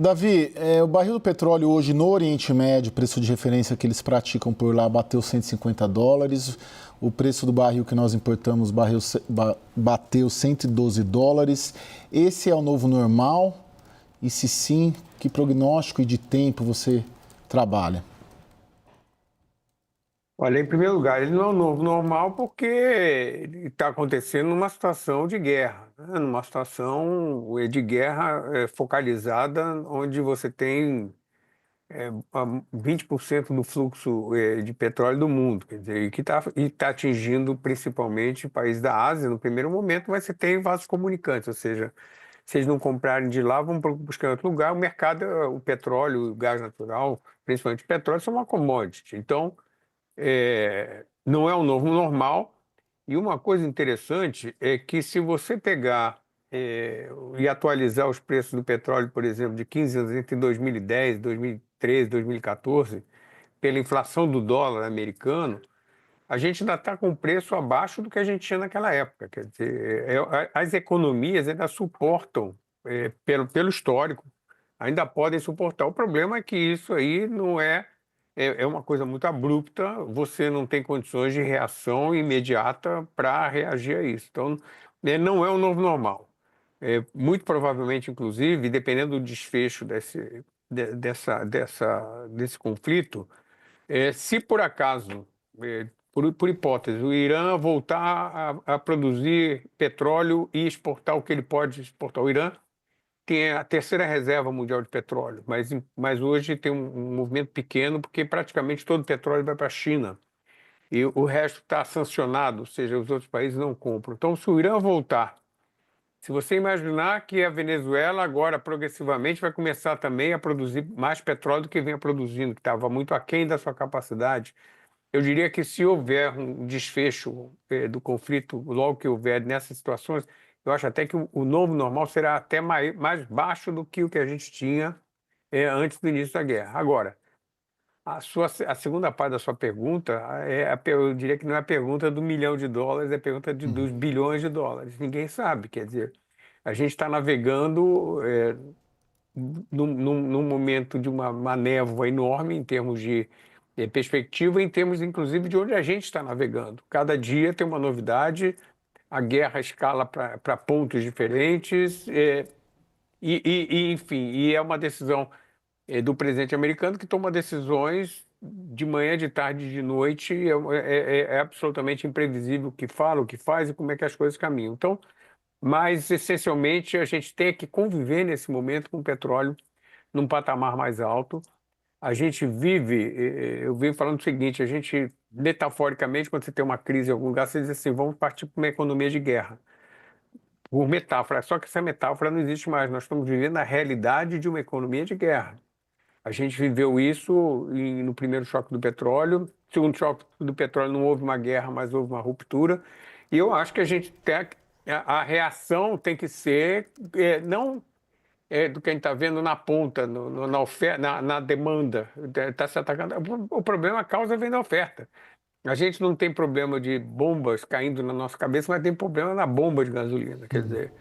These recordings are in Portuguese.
Davi, o barril do petróleo hoje no Oriente Médio, preço de referência que eles praticam por lá, bateu $150. O preço do barril que nós importamos bateu $112. Esse é o novo normal? E se sim, que prognóstico e de tempo você trabalha? Olha, em primeiro lugar, ele não é o novo normal porque ele está acontecendo numa situação de guerra, né? Numa situação de guerra focalizada, onde você tem 20% do fluxo de petróleo do mundo, quer dizer, e tá atingindo principalmente países da Ásia. No primeiro momento, mas você tem vasos comunicantes, ou seja, se eles não comprarem de lá, vão buscar em outro lugar. O mercado, o petróleo, o gás natural, principalmente o petróleo, são uma commodity. Então, não é o novo normal. E uma coisa interessante é que se você pegar e atualizar os preços do petróleo, por exemplo, de 15 anos entre 2010, 2013, 2014, pela inflação do dólar americano, a gente ainda está com um preço abaixo do que a gente tinha naquela época. Quer dizer, as economias ainda suportam, pelo histórico, ainda podem suportar. O problema é que isso aí não é uma coisa muito abrupta, você não tem condições de reação imediata para reagir a isso. Então, não é o novo normal. Muito provavelmente, inclusive, dependendo do desfecho desse conflito, se por acaso, por hipótese, o Irã voltar a produzir petróleo e exportar o que ele pode exportar, o Irã tem a terceira reserva mundial de petróleo, mas hoje tem um movimento pequeno, porque praticamente todo o petróleo vai para a China e o resto está sancionado, ou seja, os outros países não compram. Então, se o Irã voltar, se você imaginar que a Venezuela agora progressivamente vai começar também a produzir mais petróleo do que vinha produzindo, que estava muito aquém da sua capacidade, eu diria que se houver um desfecho do conflito, logo que houver nessas situações, eu acho até que o novo normal será até mais baixo do que o que a gente tinha antes do início da guerra. Agora, a segunda parte da sua pergunta, eu diria que não é a pergunta do $1 milhão, é a pergunta dos bilhões de dólares. Ninguém sabe, quer dizer, a gente está navegando num momento de uma névoa enorme em termos de perspectiva, em termos, inclusive, de onde a gente está navegando. Cada dia tem uma novidade, a guerra escala para pontos diferentes, enfim, e é uma decisão do presidente americano, que toma decisões de manhã, de tarde, de noite. É absolutamente imprevisível o que fala, o que faz e como é que as coisas caminham. Então, mas, essencialmente, a gente tem que conviver nesse momento com o petróleo num patamar mais alto. A gente vive, eu venho falando o seguinte, a gente, metaforicamente, quando você tem uma crise em algum lugar, você diz assim, vamos partir para uma economia de guerra, por metáfora. Só que essa metáfora não existe mais, nós estamos vivendo a realidade de uma economia de guerra. A gente viveu isso no primeiro choque do petróleo, no segundo choque do petróleo não houve uma guerra, mas houve uma ruptura, e eu acho que a gente tem, a reação tem que ser, não do que a gente está vendo na ponta, na oferta, na demanda, está se atacando. O problema, a causa vem da oferta. A gente não tem problema de bombas caindo na nossa cabeça, mas tem problema na bomba de gasolina. Quer dizer,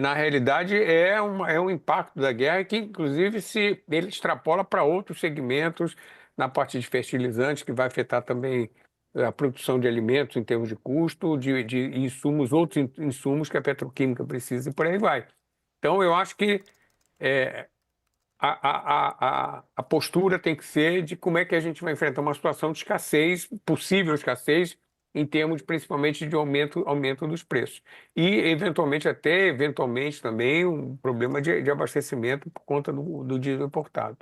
na realidade, é um impacto da guerra que, inclusive, se ele extrapola para outros segmentos, na parte de fertilizantes, que vai afetar também a produção de alimentos em termos de custo, de insumos, outros insumos que a petroquímica precisa, e por aí vai. Então, eu acho que a postura tem que ser de como é que a gente vai enfrentar uma situação de escassez, possível escassez, em termos principalmente de aumento dos preços. E, eventualmente também, um problema de abastecimento por conta do diesel importado.